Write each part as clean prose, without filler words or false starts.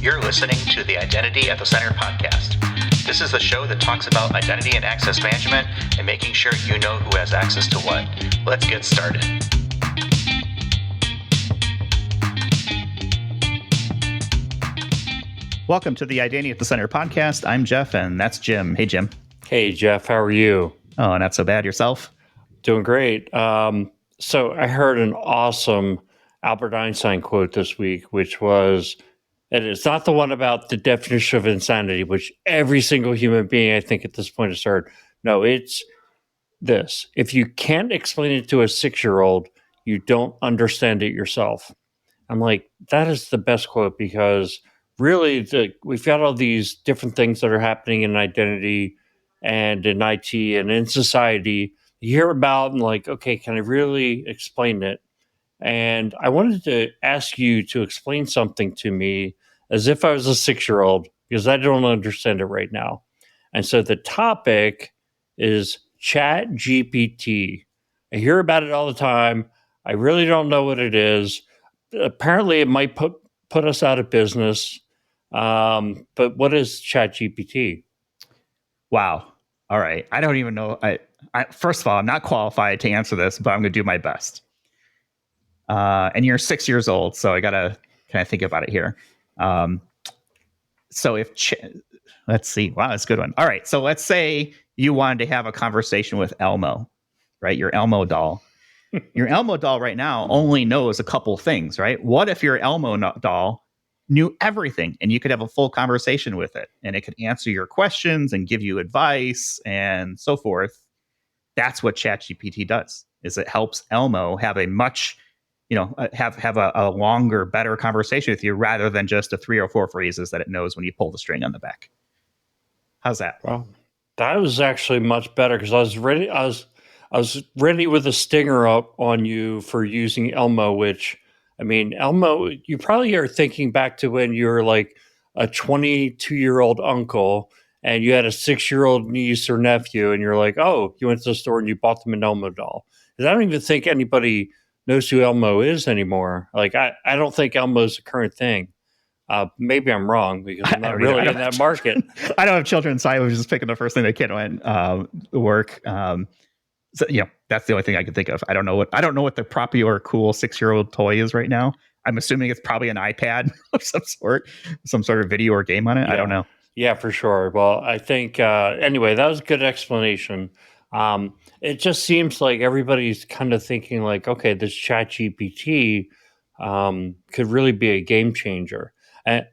You're listening to the Identity at the Center podcast. This is the show that talks about identity and access management and making sure you know who has access to what. Let's get started. Welcome to the Identity at the Center podcast. I'm Jeff, and that's Jim. Hey, Jim. Hey, Jeff. How are you? Oh, not so bad. Yourself? Doing great. So I heard an awesome Albert Einstein quote this week, which was, and it's not the one about the definition of insanity, which every single human being, I think, at this point has heard. No, it's this. If you can't explain it to a 6-year-old, you don't understand it yourself. I'm like, that is the best quote, because really we've got all these different things that are happening in identity and in IT and in society. You hear about and like, okay, can I really explain it? And I wanted to ask you to explain something to me as if I was a 6-year-old, because I don't understand it right now. And so the topic is Chat GPT. I hear about it all the time. I really don't know what it is. Apparently, it might put us out of business. But what is Chat GPT? Wow. All right. I don't even know. First of all, I'm not qualified to answer this, but I'm going to do my best. And you're 6 years old, so I got to kind of think about it here. So let's see. Wow, that's a good one. All right. So let's say you wanted to have a conversation with Elmo, right? Your Elmo doll. Your Elmo doll right now only knows a couple things, right? What if your Elmo doll knew everything and you could have a full conversation with it and it could answer your questions and give you advice and so forth? That's what ChatGPT does, is it helps Elmo have a much, have a longer, better conversation with you rather than just the 3 or 4 phrases that it knows when you pull the string on the back. How's that? Well, that was actually much better, because I was ready with a stinger up on you for using Elmo, which, I mean, Elmo, you probably are thinking back to when you were like a 22-year-old uncle and you had a 6-year-old niece or nephew, and you're like, oh, you went to the store and you bought them an Elmo doll. Because I don't even think anybody knows who Elmo is anymore. Like, I don't think Elmo's a current thing. Maybe I'm wrong, because I'm not really in that market. I don't have children, so I was just picking the first thing that came to work. So, that's the only thing I can think of. I don't know what the popular cool 6-year-old toy is right now. I'm assuming it's probably an iPad of some sort of video or game on it. Yeah. I don't know. Yeah, for sure. Well, I think anyway, that was a good explanation. It just seems like everybody's kind of thinking like, okay, this Chat GPT could really be a game changer. And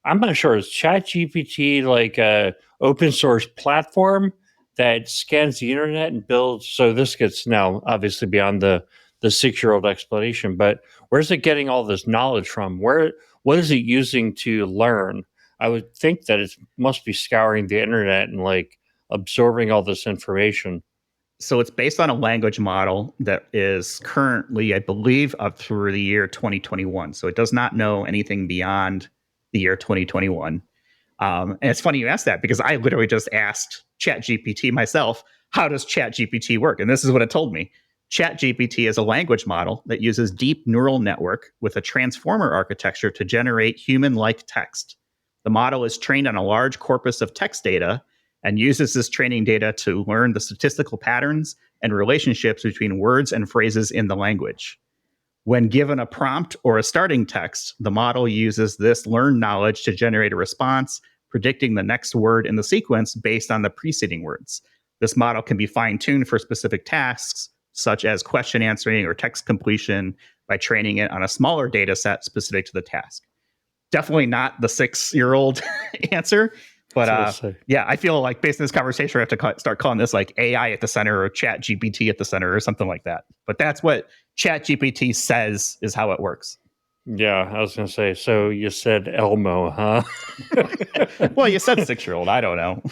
I'm not sure, is Chat GPT like a open source platform that scans the internet and builds? So this gets now obviously beyond the 6-year-old explanation, but where's it getting all this knowledge from? What is it using to learn? I would think that it must be scouring the internet and like absorbing all this information. So it's based on a language model that is currently, I believe, up through the year 2021. So it does not know anything beyond the year 2021. And it's funny you asked that, because I literally just asked ChatGPT myself, how does ChatGPT work? And this is what it told me. ChatGPT is a language model that uses deep neural network with a transformer architecture to generate human-like text. The model is trained on a large corpus of text data and uses this training data to learn the statistical patterns and relationships between words and phrases in the language. When given a prompt or a starting text, the model uses this learned knowledge to generate a response, predicting the next word in the sequence based on the preceding words. This model can be fine-tuned for specific tasks, such as question answering or text completion, by training it on a smaller data set specific to the task. Definitely not the 6-year-old answer, but I feel like based on this conversation, we have to start calling this like AI at the center or Chat GPT at the center or something like that. But that's what Chat GPT says is how it works. Yeah, I was going to say, so you said Elmo, huh? Well, you said 6-year-old. I don't know.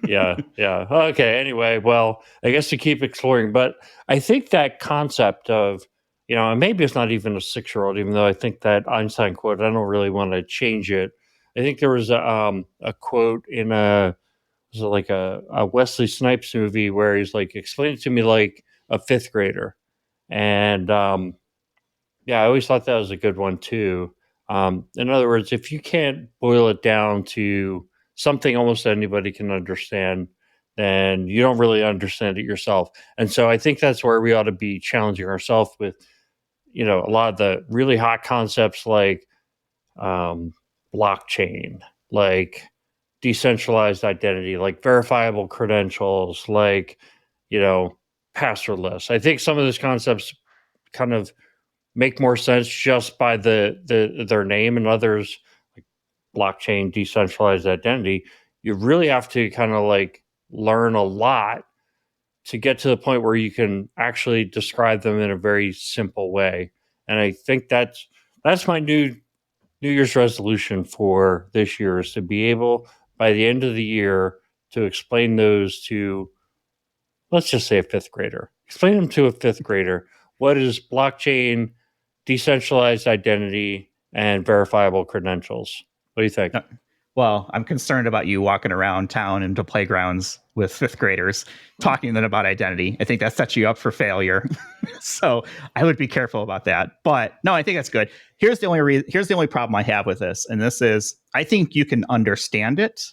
Yeah. Okay, anyway, well, I guess to keep exploring. But I think that concept of, and maybe it's not even a 6-year-old, even though I think that Einstein quote, I don't really want to change it. I think there was a quote in a Wesley Snipes movie where he's like, explain it to me like a 5th grader. And I always thought that was a good one too. In other words, if you can't boil it down to something almost anybody can understand, then you don't really understand it yourself. And so I think that's where we ought to be challenging ourselves with, a lot of the really hot concepts like um, blockchain, like decentralized identity, like verifiable credentials, like, you know, passwordless. I think some of those concepts kind of make more sense just by their name, and others like blockchain, decentralized identity. You really have to kind of like learn a lot to get to the point where you can actually describe them in a very simple way. And I think that's my New Year's resolution for this year, is to be able by the end of the year to explain those to, let's just say, a fifth grader. Explain them to a fifth grader. What is blockchain, decentralized identity, and verifiable credentials? What do you think? Well, I'm concerned about you walking around town into playgrounds with fifth graders talking to them about identity. I think that sets you up for failure. So I would be careful about that. But no, I think that's good. Here's the only problem I have with this, and this is I think you can understand it.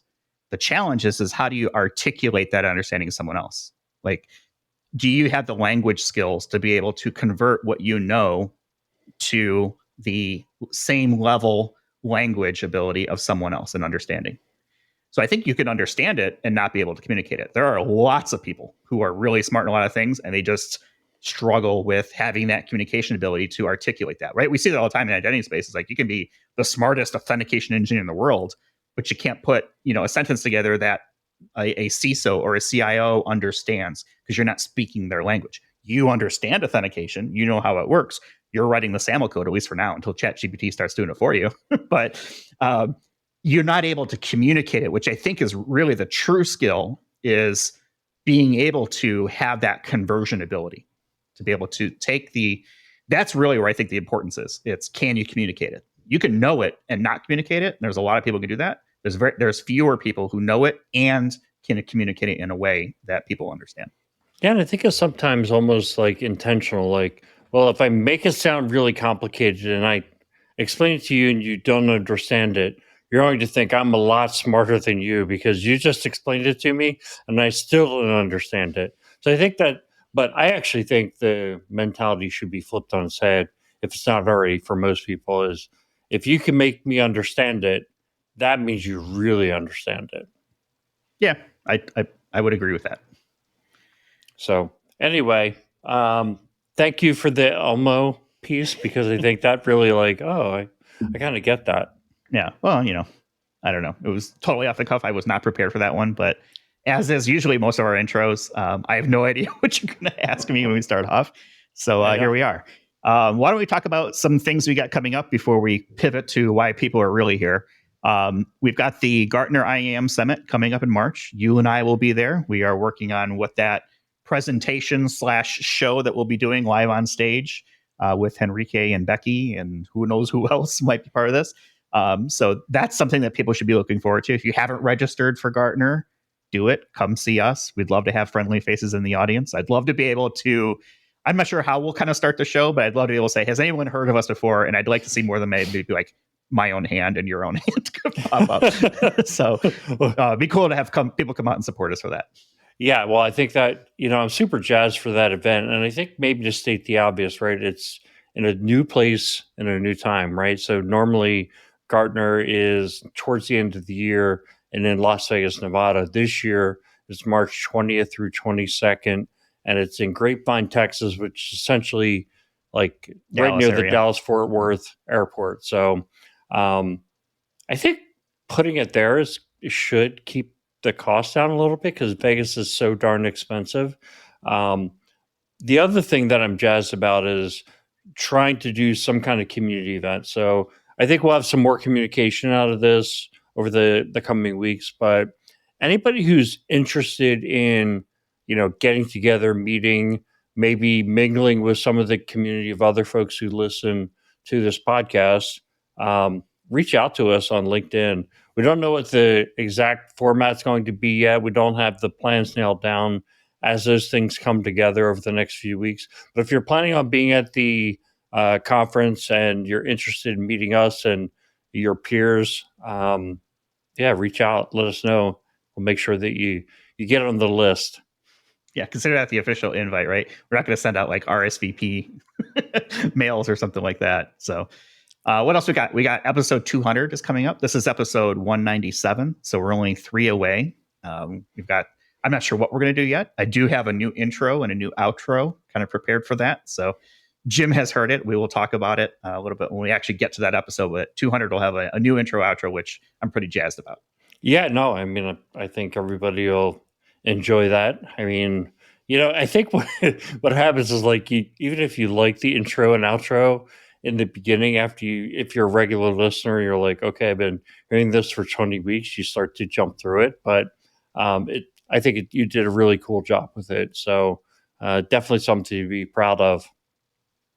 The challenge is how do you articulate that understanding to someone else? Like, do you have the language skills to be able to convert what you know to the same level language ability of someone else and understanding? So I think you can understand it and not be able to communicate it. There are lots of people who are really smart in a lot of things, and they just struggle with having that communication ability to articulate that, right? We see that all the time in identity spaces. Like, you can be the smartest authentication engineer in the world, but you can't put, a sentence together that a CISO or a CIO understands, because you're not speaking their language. You understand authentication, you know how it works. You're writing the SAML code, at least for now, until ChatGPT starts doing it for you. But you're not able to communicate it, which I think is really the true skill, is being able to have that conversion ability, to be able to that's really where I think the importance is. It's, can you communicate it? You can know it and not communicate it. There's a lot of people who can do that. There's fewer people who know it and can communicate it in a way that people understand. Yeah, and I think it's sometimes almost like intentional. Like, well, if I make it sound really complicated and I explain it to you and you don't understand it, you're going to think I'm a lot smarter than you because you just explained it to me and I still don't understand it. So I think that, but I actually think the mentality should be flipped on its head, if it's not already for most people, is if you can make me understand it, that means you really understand it. Yeah, I would agree with that. So anyway, thank you for the Elmo piece, because I think that really I kind of get that. Yeah. Well, I don't know. It was totally off the cuff. I was not prepared for that one, but as is usually most of our intros, I have no idea what you're going to ask me when we start off. So here we are. Why don't we talk about some things we got coming up before we pivot to why people are really here? We've got the Gartner IAM Summit coming up in March. You and I will be there. We are working on what that presentation / show that we'll be doing live on stage with Henrique and Becky, and who knows who else might be part of this. So that's something that people should be looking forward to. If you haven't registered for Gartner, do it. Come see us. We'd love to have friendly faces in the audience. I'd love to be able to, I'm not sure how we'll kind of start the show, but I'd love to be able to say, has anyone heard of us before? And I'd like to see more than maybe like my own hand and your own hand pop up. So it'd be cool to have people come out and support us for that. Yeah, well, I think that, I'm super jazzed for that event. And I think maybe to state the obvious, right? It's in a new place and a new time, right? So normally Gartner is towards the end of the year and in Las Vegas, Nevada. This year is March 20th through 22nd. And it's in Grapevine, Texas, which is essentially like right near the Dallas-Fort Worth airport. So I think putting it there should keep the cost down a little bit, because Vegas is so darn expensive. The other thing that I'm jazzed about is trying to do some kind of community event. So I think we'll have some more communication out of this over the coming weeks. But anybody who's interested in, getting together, meeting, maybe mingling with some of the community of other folks who listen to this podcast, reach out to us on LinkedIn. We don't know what the exact format's going to be yet. We don't have the plans nailed down as those things come together over the next few weeks. But if you're planning on being at the conference and you're interested in meeting us and your peers, reach out, let us know. We'll make sure that you get on the list. Yeah, consider that the official invite, right? We're not going to send out like RSVP mails or something like that. So, what else we got? We got episode 200 is coming up. This is episode 197, so we're only 3 away. We've got. I'm not sure what we're going to do yet. I do have a new intro and a new outro kind of prepared for that. So, Jim has heard it. We will talk about it a little bit when we actually get to that episode. But 200 will have a new intro outro, which I'm pretty jazzed about. Yeah, no, I mean, I think everybody will enjoy that. I mean, I think what happens is like even if you like the intro and outro in the beginning, if you're a regular listener, you're like, okay, I've been hearing this for 20 weeks. You start to jump through it, but I think you did a really cool job with it. So definitely something to be proud of.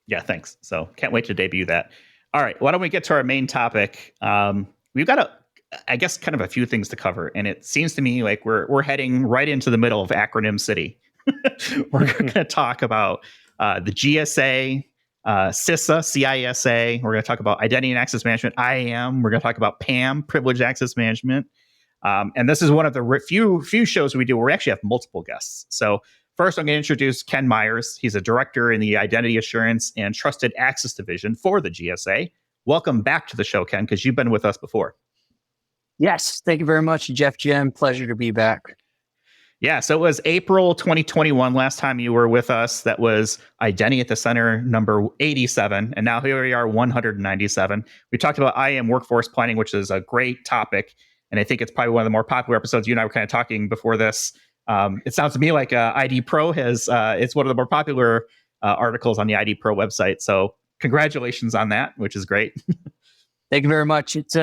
Yeah, thanks. So can't wait to debut that. All right, why don't we get to our main topic? We've got I guess kind of a few things to cover, and it seems to me like we're heading right into the middle of acronym city. We're going to talk about the GSA, CISA, CISA. We're going to talk about identity and access management, IAM. We're going to talk about PAM, privileged access management. And this is one of the few shows we do where we actually have multiple guests. So first, I'm going to introduce Ken Myers. He's a director in the Identity Assurance and Trusted Access Division for the GSA. Welcome back to the show, Ken, because you've been with us before. Yes, thank you very much, Jeff, Jim. Pleasure to be back. Yeah, so it was April 2021 last time you were with us. That was Identity at the Center number 87, and now here we are, 197. We talked about IAM workforce planning, which is a great topic, and I think it's probably one of the more popular episodes. You and I were kind of talking before this. It sounds to me like ID Pro it's one of the more popular articles on the ID Pro website. So congratulations on that, which is great. Thank you very much. It's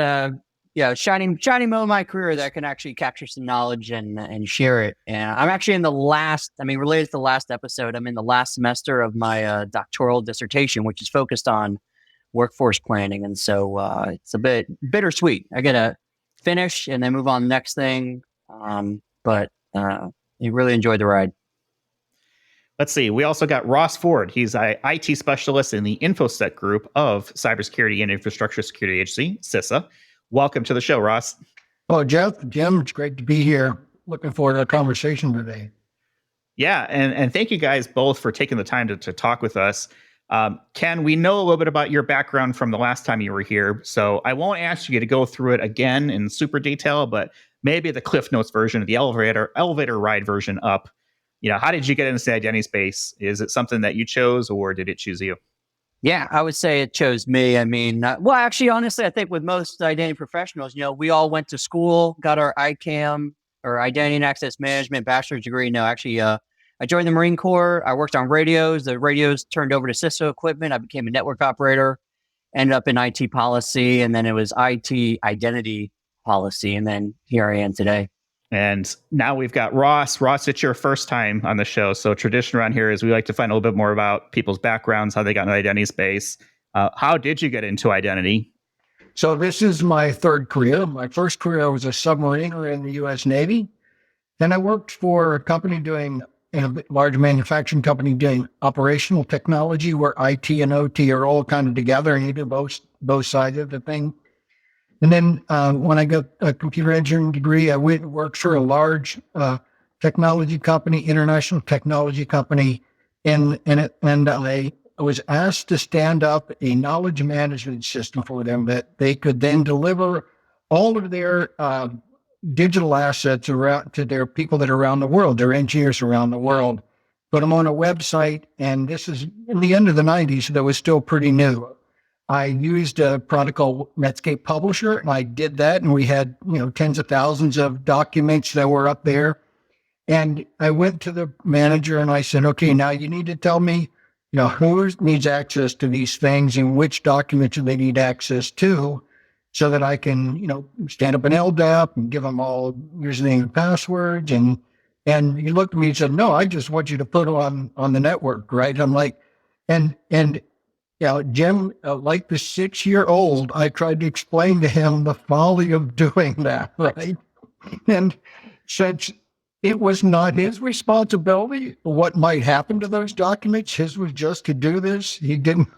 shining moment of my career that I can actually capture some knowledge and share it. And I'm actually in related to the last episode, I'm in the last semester of my doctoral dissertation, which is focused on workforce planning. And so it's a bit bittersweet. I got to finish and then move on to the next thing. But you really enjoyed the ride. Let's see. We also got Ross Foard. He's an IT specialist in the INFOSEC group of Cybersecurity and Infrastructure Security Agency, CISA. Welcome to the show, Ross. Oh, Jeff, Jim, it's great to be here. Looking forward to the conversation today. Yeah, and thank you guys both for taking the time to talk with us. Ken, we know a little bit about your background from the last time you were here, so I won't ask you to go through it again in super detail, but maybe the Cliff Notes version, the elevator ride version up. How did you get into the identity space? Is it something that you chose, or did it choose you? Yeah, I would say it chose me. I mean, actually, honestly, I think with most identity professionals, we all went to school, got our ICAM or Identity and Access Management bachelor's degree. No, actually, I joined the Marine Corps. I worked on radios. The radios turned over to CISO equipment. I became a network operator, ended up in IT policy, and then it was IT identity policy. And then here I am today. And now we've got Ross. Ross, it's your first time on the show. So tradition around here is we like to find a little bit more about people's backgrounds, how they got in the identity space. How did you get into identity? So this is my third career. My first career, I was a submariner in the U.S. Navy. Then I worked for a company a large manufacturing company doing operational technology where IT and OT are all kind of together and you do both sides of the thing. And then when I got a computer engineering degree, I went and worked for a large technology company, international technology company, and I was asked to stand up a knowledge management system for them that they could then deliver all of their digital assets around to their people that are around the world, their engineers around the world, put them on a website. And this is in the end of the 90s, so that was still pretty new. I used a product called Netscape Publisher, and I did that, and we had, tens of thousands of documents that were up there. And I went to the manager and I said, okay, now you need to tell me, who needs access to these things and which documents do they need access to so that I can, stand up an LDAP and give them all username and passwords. And he looked at me and said, no, I just want you to put them on the network, right? I'm like, and Jim, like the 6-year-old, I tried to explain to him the folly of doing that, right? And since It was not his responsibility what might happen to those documents. His was just to do this. He didn't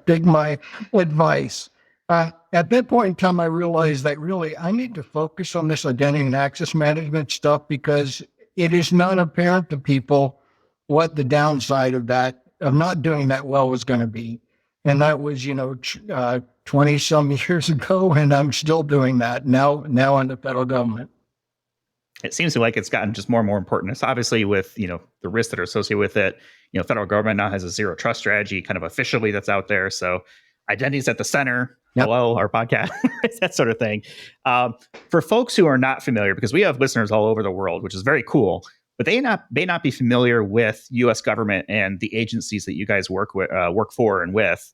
dig my advice. At that point in time, I realized that really I need to focus on this identity and access management stuff because it is not apparent to people what the downside of not doing that well was going to be. And that was, 20 some years ago, and I'm still doing that now in the federal government. It seems like it's gotten just more and more important. It's obviously with, the risks that are associated with it. Federal government now has a zero trust strategy kind of officially that's out there. So identity's at the center. Yep. Hello, our podcast, that sort of thing. For folks who are not familiar, because we have listeners all over the world, which is very cool, but they may not be familiar with U.S. government and the agencies that you guys work for and with.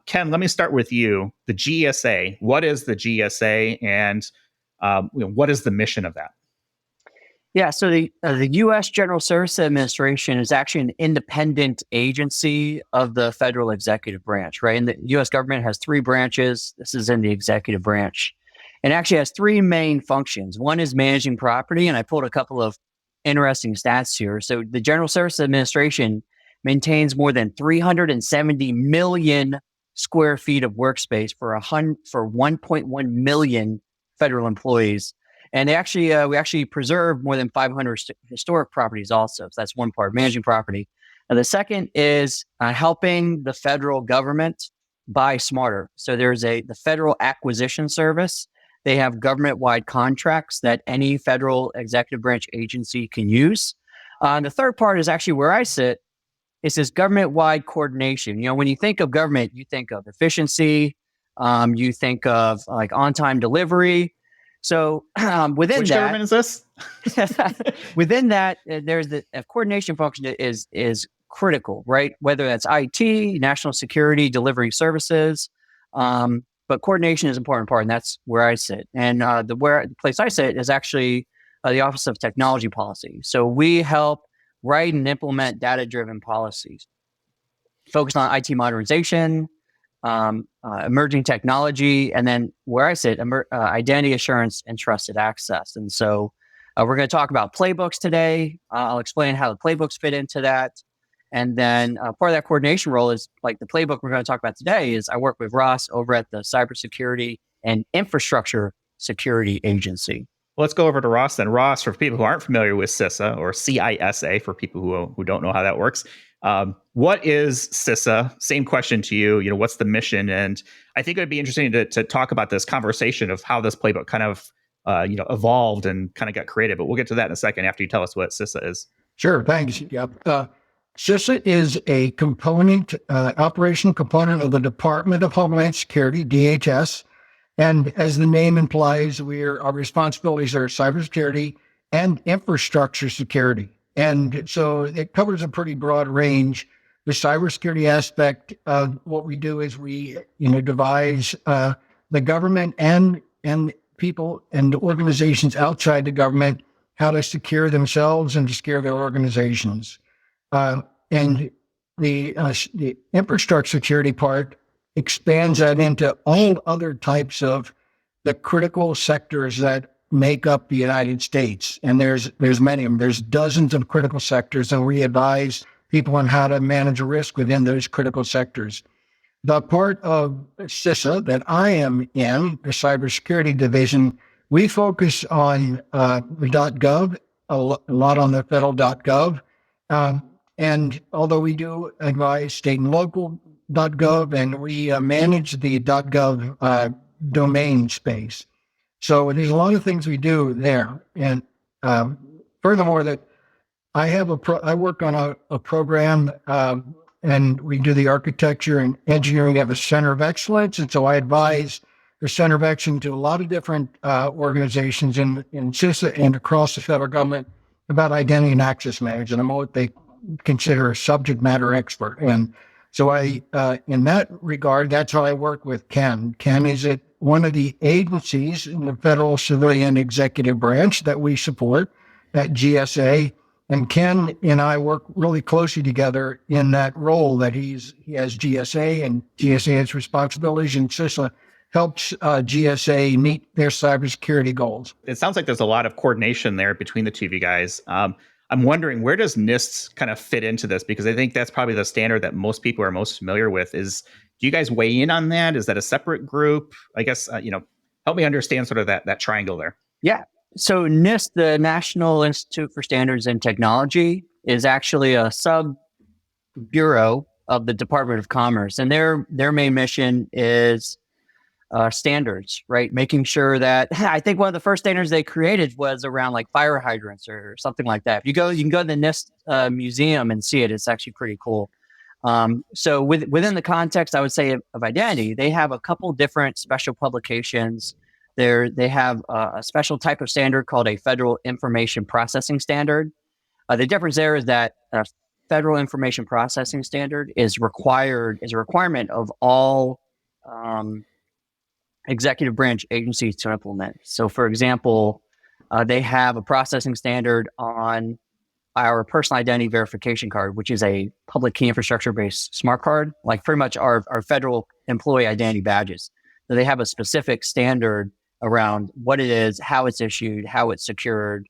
Ken, let me start with you. The GSA, what is the GSA, and what is the mission of that? Yeah, so the U.S. General Services Administration is actually an independent agency of the federal executive branch, right? And the U.S. government has three branches. This is in the executive branch. And actually has three main functions. One is managing property, and I pulled a couple of interesting stats here. So the General Services Administration maintains more than 370 million square feet of workspace for 1.1 million federal employees. And we actually preserve more than 500 historic properties also. So that's one part, managing property. And the second is helping the federal government buy smarter. So there's the Federal Acquisition Service. They have government-wide contracts that any federal executive branch agency can use. The third part is actually where I sit. It's this government-wide coordination. When you think of government, you think of efficiency. You think of like on-time delivery. So within Which that, government is this? within that, there's a coordination function that is critical, right? Whether that's IT, national security, delivery services, but coordination is an important part, and that's where I sit. And the place I sit is actually the Office of Technology Policy. So we help write and implement data-driven policies, focused on IT modernization, emerging technology, and then where I sit, identity assurance and trusted access. And so we're going to talk about playbooks today. I'll explain how the playbooks fit into that. And then part of that coordination role is like the playbook we're going to talk about today is I work with Ross over at the Cybersecurity and Infrastructure Security Agency. Well, let's go over to Ross then. Ross, for people who aren't familiar with CISA or CISA, for people who don't know how that works, what is CISA? Same question to you. What's the mission? And I think it would be interesting to talk about this conversation of how this playbook kind of evolved and kind of got created. But we'll get to that in a second after you tell us what CISA is. Sure, thanks. Yep. CISA is a component, operational component of the Department of Homeland Security, DHS. And as the name implies, our responsibilities are cybersecurity and infrastructure security. And so it covers a pretty broad range. The cybersecurity aspect of what we do is we, devise the government and people and organizations outside the government how to secure themselves and to secure their organizations. And the infrastructure security part expands that into all other types of the critical sectors that make up the United States. And there's many of them. There's dozens of critical sectors, and we advise people on how to manage risk within those critical sectors. The part of CISA that I am in, the cybersecurity division, we focus on the .gov, a lot on the federal.gov. And although we do advise state and local .gov, and we manage the .gov domain space. So there's a lot of things we do there. And furthermore, that I work on a program, and we do the architecture and engineering of a center of excellence. And so I advise the center of excellence to a lot of different organizations in CISA and across the federal government about identity and access management. I'm what they consider a subject matter expert. And so in that regard, that's how I work with Ken. Ken is at one of the agencies in the federal civilian executive branch that we support at GSA. And Ken and I work really closely together in that role that he has GSA, and GSA has responsibilities, and CISA helps GSA meet their cybersecurity goals. It sounds like there's a lot of coordination there between the two of you guys. I'm wondering, where does NIST kind of fit into this? Because I think that's probably the standard that most people are most familiar with. Do you guys weigh in on that? Is that a separate group? I guess, help me understand sort of that triangle there. Yeah. So NIST, the National Institute for Standards and Technology, is actually a sub bureau of the Department of Commerce, and their main mission is standards, right? Making sure that I think one of the first standards they created was around like fire hydrants or something like that. If you can go to the NIST museum and see it. It's actually pretty cool. So within the context, I would say of identity, they have a couple different special publications. They have a special type of standard called a Federal Information Processing Standard. The difference there is that Federal Information Processing Standard is a requirement of all executive branch agencies to implement. So, for example, they have a processing standard on our personal identity verification card, which is a public key infrastructure-based smart card, like pretty much our federal employee identity badges. So they have a specific standard around what it is, how it's issued, how it's secured.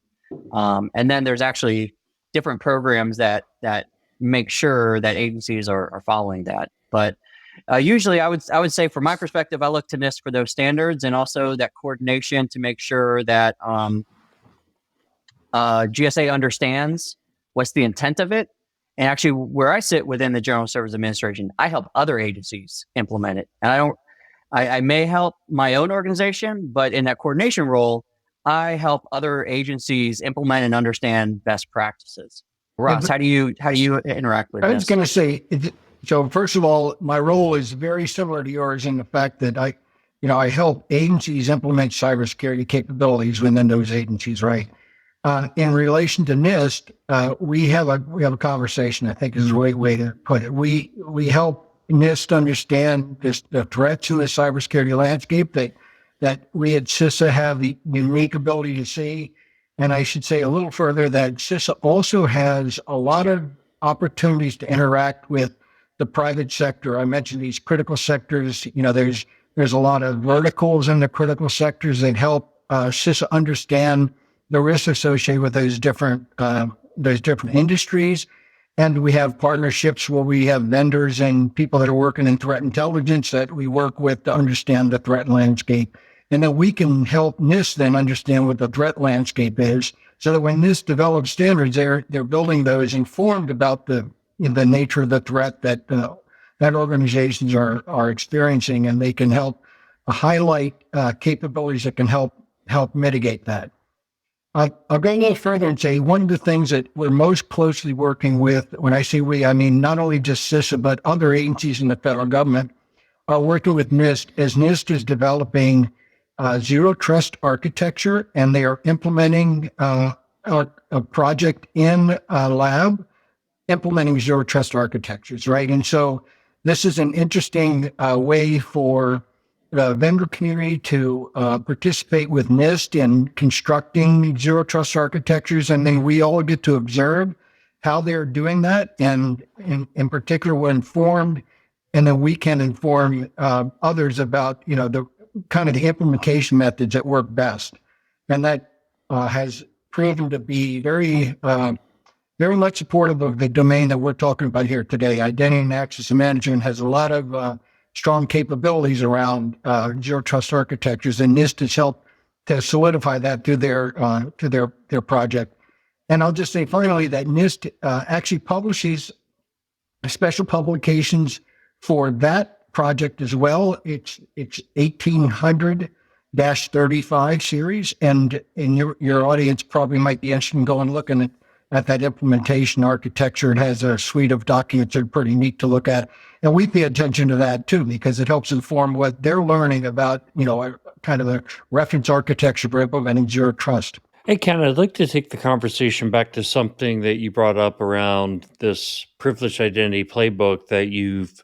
And then there's actually different programs that make sure that agencies are following that. But usually I would say from my perspective, I look to NIST for those standards and also that coordination to make sure that GSA understands what's the intent of it. And actually where I sit within the General Services Administration, I help other agencies implement it. And I may help my own organization, but in that coordination role, I help other agencies implement and understand best practices. Ross, how do you interact with this? I was going to say, so first of all, my role is very similar to yours in the fact that I help agencies implement cybersecurity capabilities within those agencies, right? In relation to NIST, we have a conversation, I think is the right way to put it. We help NIST understand the threats in the cybersecurity landscape that we at CISA have the unique ability to see. And I should say a little further that CISA also has a lot of opportunities to interact with the private sector. I mentioned these critical sectors. There's a lot of verticals in the critical sectors that help CISA understand the risks associated with those different industries. And we have partnerships where we have vendors and people that are working in threat intelligence that we work with to understand the threat landscape. And then we can help NIST then understand what the threat landscape is, so that when NIST develops standards, they're building those informed about the nature of the threat that organizations are experiencing, and they can help highlight capabilities that can help mitigate that. I'll go a little further and say one of the things that we're most closely working with, when I say we, I mean not only just CISA, but other agencies in the federal government are working with NIST as NIST is developing zero trust architecture, and they are implementing a project in a lab implementing zero trust architectures, right? And so this is an interesting way for the vendor community to participate with NIST in constructing zero trust architectures, and then we all get to observe how they're doing that, and in particular, we're informed, and then we can inform others about the kind of the implementation methods that work best, and that has proven to be very much supportive of the domain that we're talking about here today. Identity and access management has a lot of strong capabilities around zero trust architectures, and NIST has helped to solidify that through their project. And I'll just say finally that NIST actually publishes special publications for that project as well. It's 1800-35 series, and your audience probably might be interested in going and looking at that implementation architecture. It has a suite of documents that are pretty neat to look at. And we pay attention to that too, because it helps inform what they're learning about, kind of the reference architecture for implementing zero trust. Hey, Ken, I'd like to take the conversation back to something that you brought up around this privileged identity playbook that you've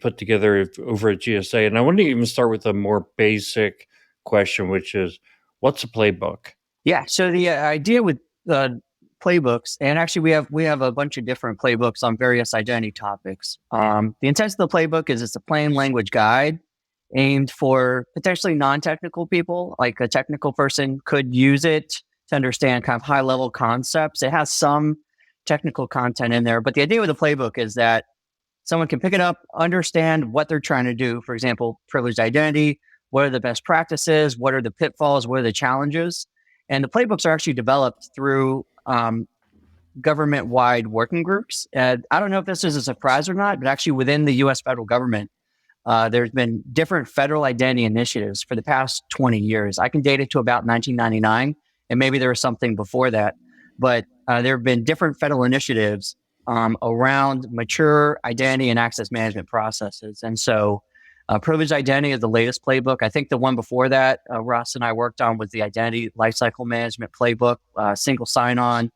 put together over at GSA. And I want to even start with a more basic question, which is, what's a playbook? Yeah. So the idea with playbooks, and actually we have a bunch of different playbooks on various identity topics. The intent of the playbook is it's a plain language guide aimed for potentially non-technical people. Like a technical person could use it to understand kind of high-level concepts. It has some technical content in there, but the idea with the playbook is that someone can pick it up, understand what they're trying to do. For example, privileged identity. What are the best practices? What are the pitfalls? What are the challenges? And the playbooks are actually developed through government-wide working groups. I don't know if this is a surprise or not, but actually within the U.S. federal government, there's been different federal identity initiatives for the past 20 years. I can date it to about 1999, and maybe there was something before that. But there have been different federal initiatives around mature identity and access management processes. And so privileged identity is the latest playbook. I think the one before that, Russ and I worked on, was the identity lifecycle management playbook, single sign-on.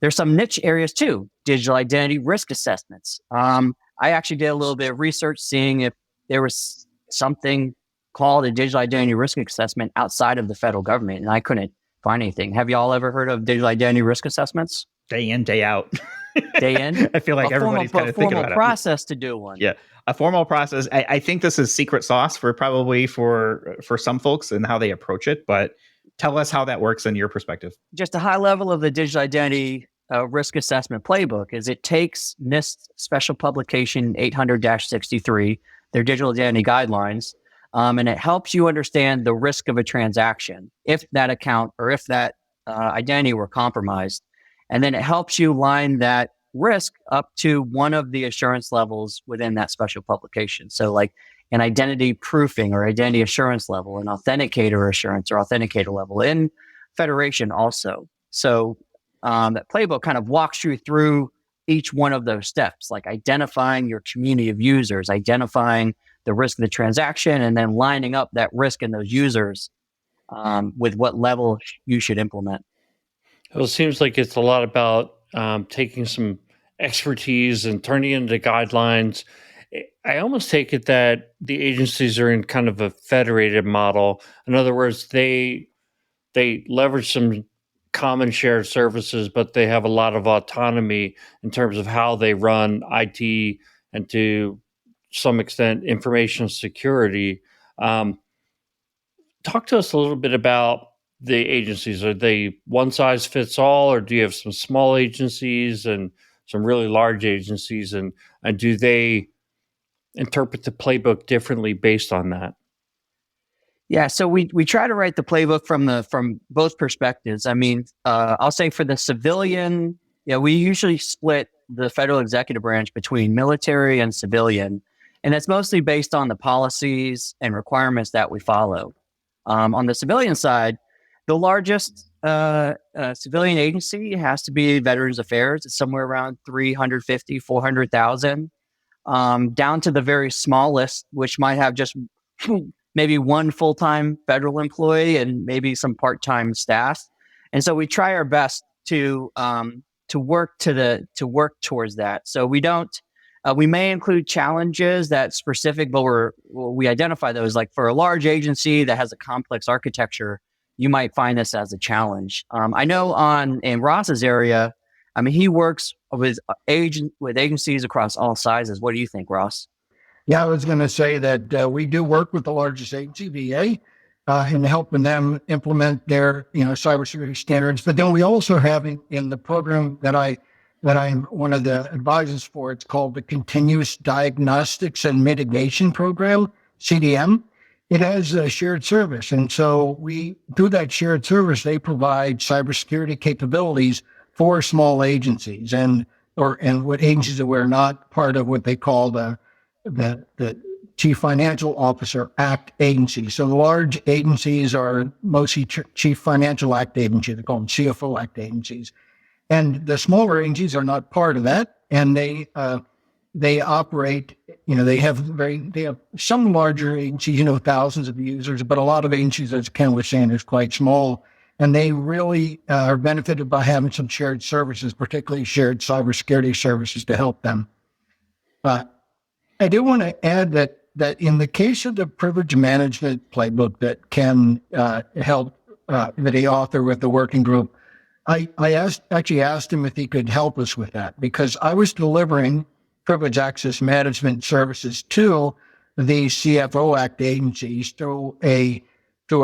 There's some niche areas too, digital identity risk assessments. I actually did a little bit of research seeing if there was something called a digital identity risk assessment outside of the federal government, and I couldn't find anything. Have you all ever heard of digital identity risk assessments? Day in, day out. Day in? I feel like everybody's kind of thinking about it. A formal process to do one. Yeah, a formal process. I think this is secret sauce for some folks and how they approach it. But tell us how that works in your perspective. Just a high level of the digital identity risk assessment playbook is it takes NIST special publication 800-63, their digital identity guidelines, and it helps you understand the risk of a transaction if that account or if that identity were compromised. And then it helps you line that risk up to one of the assurance levels within that special publication. So like an identity proofing or identity assurance level, an authenticator assurance or authenticator level in Federation also. So that playbook kind of walks you through each one of those steps, like identifying your community of users, identifying the risk of the transaction, and then lining up that risk in those users with what level you should implement. Well, it seems like it's a lot about taking some expertise and turning it into guidelines. I almost take it that the agencies are in kind of a federated model. In other words, they leverage some common shared services, but they have a lot of autonomy in terms of how they run IT and to some extent information security. Talk to us a little bit about the agencies. Are they one size fits all, or do you have some small agencies and some really large agencies, and do they interpret the playbook differently based on that? Yeah, so we try to write the playbook from both perspectives. I mean, I'll say for the civilian, we usually split the federal executive branch between military and civilian, and that's mostly based on the policies and requirements that we follow. On the civilian side, the largest civilian agency has to be Veterans Affairs. It's somewhere around 350, 400,000, down to the very smallest, which might have just maybe one full-time federal employee and maybe some part-time staff. And so we try our best to work towards that. So we don't. We may include challenges that's specific, but we identify those. Like for a large agency that has a complex architecture, you might find this as a challenge. I know in Ross's area, I mean, he works with agencies across all sizes. What do you think, Ross? Yeah, I was going to say that we do work with the largest agency, VA, in helping them implement their cybersecurity standards. But then we also have in the program that I'm one of the advisors for, it's called the Continuous Diagnostics and Mitigation Program, CDM. It has a shared service. And so through that shared service, they provide cybersecurity capabilities for small agencies and what agencies that were not part of what they call the Chief Financial Officer Act agencies. So the large agencies are mostly Chief Financial Act agencies. They're called CFO Act agencies. And the smaller agencies are not part of that, and they operate. They have some larger agencies, thousands of users, but a lot of agencies, as Ken was saying, is quite small, and they really are benefited by having some shared services, particularly shared cybersecurity services, to help them. I do want to add that in the case of the privilege management playbook that Ken helped that he authored with the working group, I actually asked him if he could help us with that, because I was delivering privilege access management services to the CFO Act agencies through a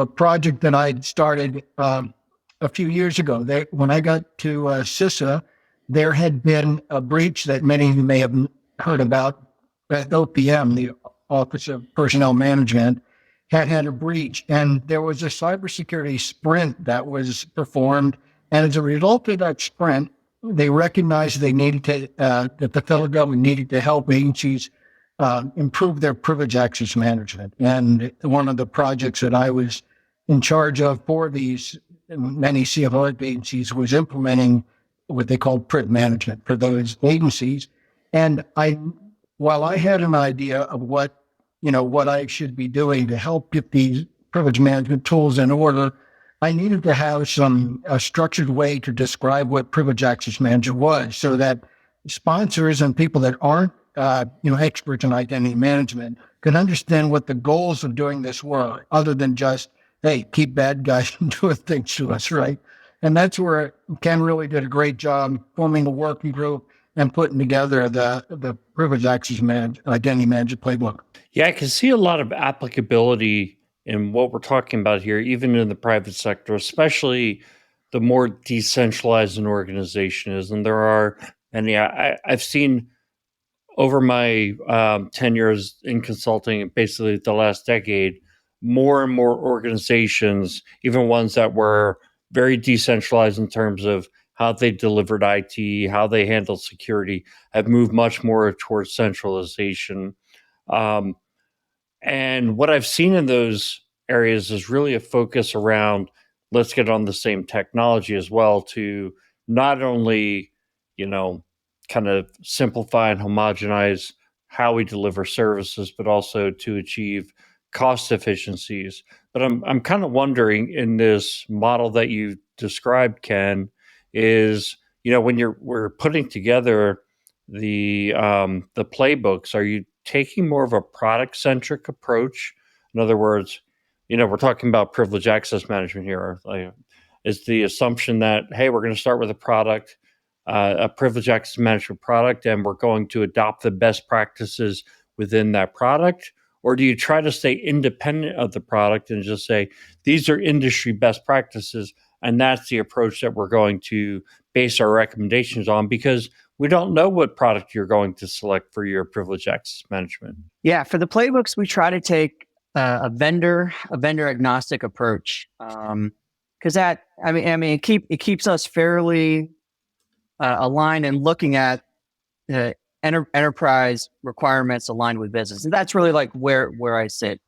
project that I started a few years ago. When I got to CISA, there had been a breach that many of you may have heard about at OPM, the Office of Personnel Management, had a breach, and there was a cybersecurity sprint that was performed. And as a result of that sprint, they recognized they needed to that the federal government needed to help agencies improve their privilege access management. And one of the projects that I was in charge of for these many CFO agencies was implementing what they called privilege management for those agencies. And while I had an idea of what I should be doing to help get these privilege management tools in order, I needed to have a structured way to describe what privilege access management was, so that sponsors and people that aren't experts in identity management could understand what the goals of doing this were, other than just, hey, keep bad guys from doing things to us, right? And that's where Ken really did a great job forming a working group and putting together the privilege access identity management playbook. Yeah, I can see a lot of applicability in what we're talking about here, even in the private sector, especially the more decentralized an organization is. And there are, and yeah, I've seen over my 10 years in consulting, basically the last decade, more and more organizations, even ones that were very decentralized in terms of how they delivered IT, how they handled security, have moved much more towards centralization. And what I've seen in those areas is really a focus around, let's get on the same technology as well, to not only, kind of simplify and homogenize how we deliver services, but also to achieve cost efficiencies. But I'm kind of wondering, in this model that you described, Ken, is, when we're putting together the playbooks, are you taking more of a product centric approach? In other words, we're talking about privilege access management here. Like, is the assumption that, hey, we're going to start with a product, a privilege access management product, and we're going to adopt the best practices within that product? Or do you try to stay independent of the product and just say, these are industry best practices, and that's the approach that we're going to base our recommendations on, because we don't know what product you're going to select for your privilege access management? Yeah, for the playbooks, we try to take a vendor agnostic approach, because it keeps us fairly aligned and looking at enterprise requirements aligned with business, and that's really like where I sit.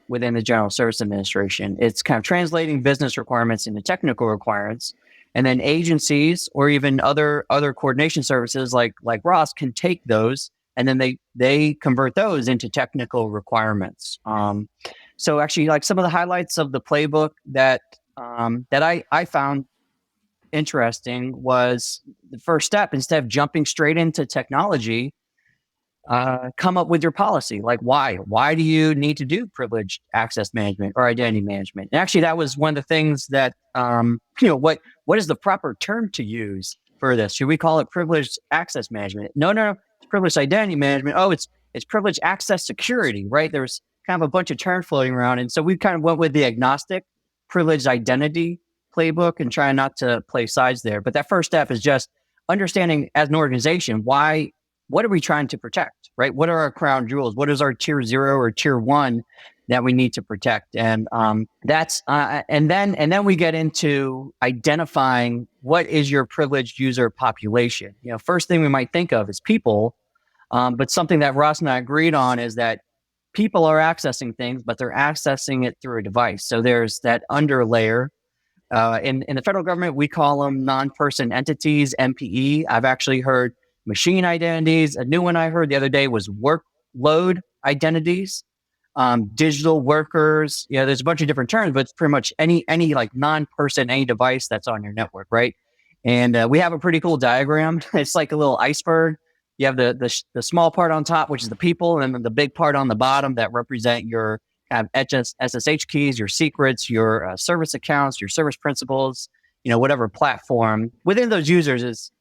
Within the General Service Administration, it's kind of translating business requirements into technical requirements. And then agencies or even other coordination services like Ross can take those and then they convert those into technical requirements. So actually, like, some of the highlights of the playbook that I found interesting was the first step. Instead of jumping straight into technology, come up with your policy. Like, why do you need to do privileged access management or identity management? And actually, that was one of the things that what is the proper term to use for this? Should we call it privileged access management? No, it's privileged identity management. Oh, it's privileged access security, right? There's kind of a bunch of terms floating around, and so we kind of went with the agnostic privileged identity playbook and trying not to play sides there. But that first step is just understanding, as an organization, what are we trying to protect, right? What are our crown jewels? What is our tier 0 or tier 1 that we need to protect? And that's and then we get into identifying what is your privileged user population. First thing we might think of is people, but something that Ross and I agreed on is that people are accessing things, but they're accessing it through a device. So there's that under layer. In the federal government, we call them non-person entities, MPE. I've actually heard machine identities. A new one I heard the other day was workload identities, digital workers. There's a bunch of different terms, but it's pretty much any like non-person, any device that's on your network, right? And we have a pretty cool diagram. It's like a little iceberg. You have the small part on top, which is the people, and then the big part on the bottom that represent your kind of SSH keys, your secrets, your service accounts, your service principals, whatever platform. Within those users is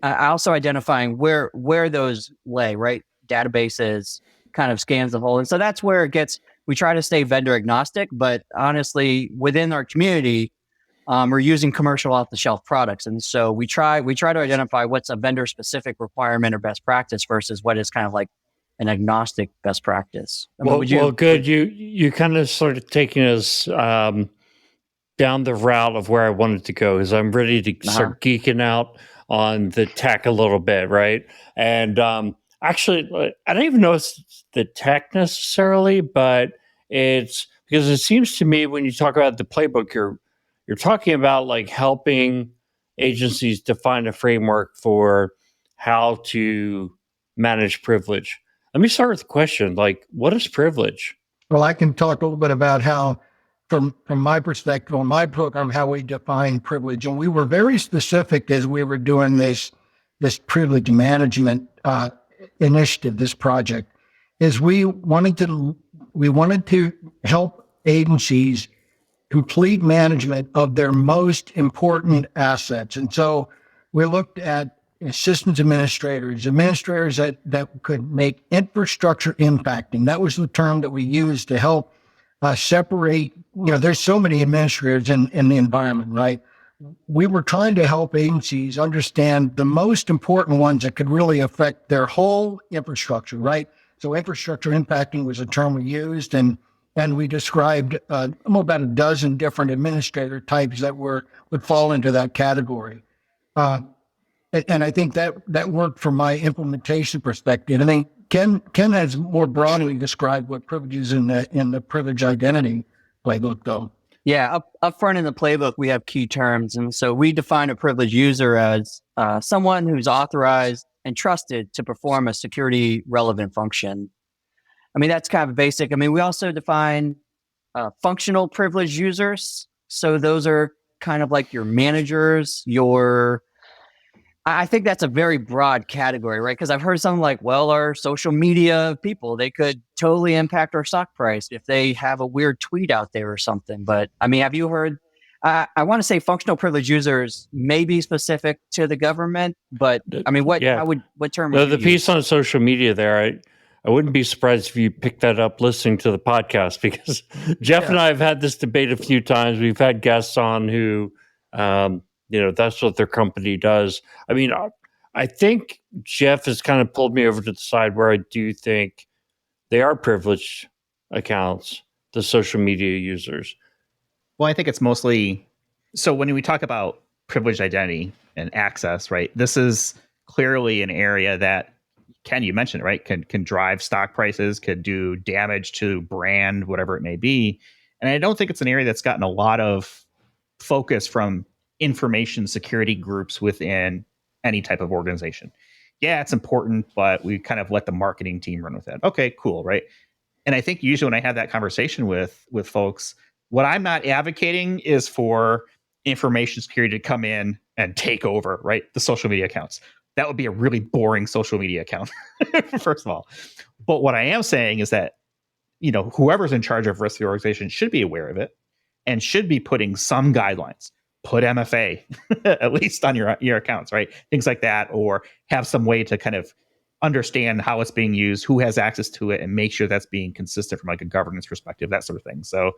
also identifying where those lay, right? Databases, kind of scans the whole. And so that's where we try to stay vendor agnostic, but honestly, within our community, we're using commercial off-the-shelf products. And so we try to identify what's a vendor-specific requirement or best practice versus what is kind of like an agnostic best practice. Good. You kind of sort of taking us down the route of where I wanted to go, because I'm ready to start geeking out on the tech a little bit, right? And actually, I don't even know if it's the tech necessarily, but it's because it seems to me when you talk about the playbook, you're talking about like helping agencies define a framework for how to manage privilege. Let me start with the question, like, what is privilege? Well, I can talk a little bit about how, from my perspective on my program, how we define privilege. And we were very specific as we were doing this privilege management initiative, this project, is we wanted to help agencies complete management of their most important assets. And so we looked at systems administrators that could make infrastructure impacting. That was the term that we used to help separate. There's so many administrators in the environment, right? We were trying to help agencies understand the most important ones that could really affect their whole infrastructure, right? So infrastructure impacting was a term we used, and we described about a dozen different administrator types that would fall into that category. And I think that worked from my implementation perspective. I think Ken has more broadly described what privilege is in the privilege identity playbook, though. Yeah, up front in the playbook, we have key terms. And so we define a privileged user as someone who's authorized and trusted to perform a security relevant function. I mean, that's kind of basic. I mean, we also define functional privileged users. So those are kind of like your managers, I think that's a very broad category, right? Because I've heard something like, well, our social media people, they could totally impact our stock price if they have a weird tweet out there or something. But I mean, have you heard, I want to say functional privilege users may be specific to the government, but I mean, what term would you the piece on social media there, I wouldn't be surprised if you picked that up listening to the podcast, because Jeff and I have had this debate a few times. We've had guests on who, that's what their company does. I mean, I think Jeff has kind of pulled me over to the side where I do think they are privileged accounts, the social media users. Well, I think it's mostly, so when we talk about privileged identity and access, right, this is clearly an area that, Ken, you mentioned, right, can drive stock prices, could do damage to brand, whatever it may be. And I don't think it's an area that's gotten a lot of focus from information security groups within any type of organization. Yeah, it's important, but we kind of let the marketing team run with it. Okay, cool, right? And I think usually when I have that conversation with folks, what I'm not advocating is for information security to come in and take over, right, the social media accounts. That would be a really boring social media account, first of all. But what I am saying is that, whoever's in charge of risk of the organization should be aware of it and should be putting some guidelines. Put MFA at least on your accounts, right? Things like that, or have some way to kind of understand how it's being used, who has access to it, and make sure that's being consistent from like a governance perspective, that sort of thing. So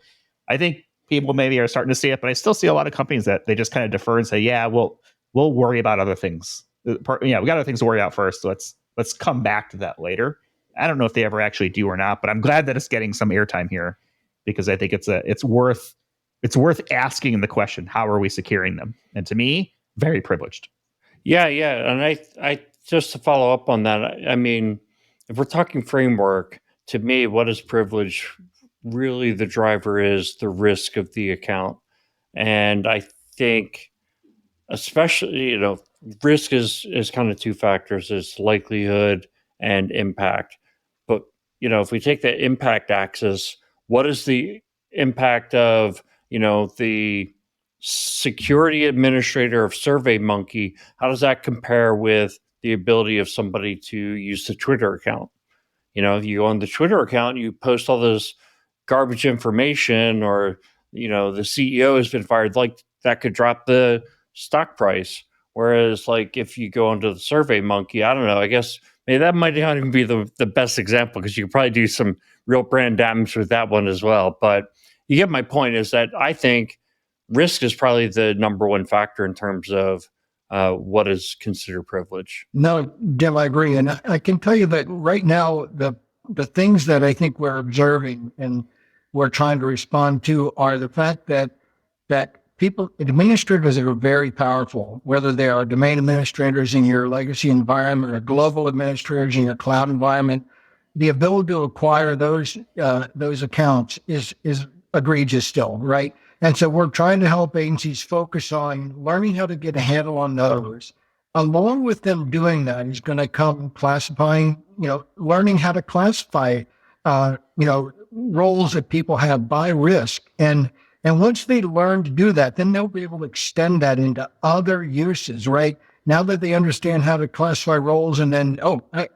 I think people maybe are starting to see it, but I still see a lot of companies that they just kind of defer and say, yeah, we'll worry about other things. We got other things to worry about first. So let's come back to that later. I don't know if they ever actually do or not, but I'm glad that it's getting some airtime here, because I think it's worth asking the question, how are we securing them? And to me, very privileged. Yeah. And I just to follow up on that, I mean, if we're talking framework, to me, what is privilege? Really, the driver is the risk of the account. And I think, especially, risk is kind of two factors. It's likelihood and impact. But, if we take the impact axis, what is the impact of, the security administrator of SurveyMonkey? How does that compare with the ability of somebody to use the Twitter account? If you go on the Twitter account, you post all this garbage information, or, the CEO has been fired, like that could drop the stock price. Whereas, like, if you go onto the SurveyMonkey, I don't know, I guess maybe that might not even be the best example because you could probably do some real brand damage with that one as well. But you get my point is that I think risk is probably the number one factor in terms of what is considered privilege. No, Jim, I agree. And I can tell you that right now, the things that I think we're observing and we're trying to respond to are the fact that people, administrators are very powerful, whether they are domain administrators in your legacy environment or global administrators in your cloud environment. The ability to acquire those accounts is egregious still, right? And so we're trying to help agencies focus on learning how to get a handle on those. Along with them doing that is going to come classifying, learning how to classify, roles that people have by risk. And once they learn to do that, then they'll be able to extend that into other uses, right? Now that they understand how to classify roles and then,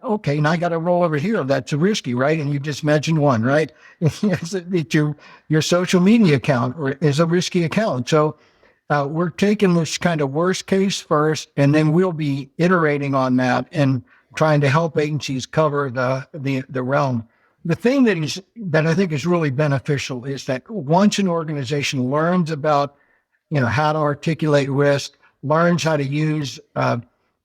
okay, now I got a role over here that's risky, right? And you just mentioned one, right? It's your social media account or is a risky account. So we're taking this kind of worst case first, and then we'll be iterating on that and trying to help agencies cover the realm. The thing that I think is really beneficial is that once an organization learns about, how to articulate risk, learns how to use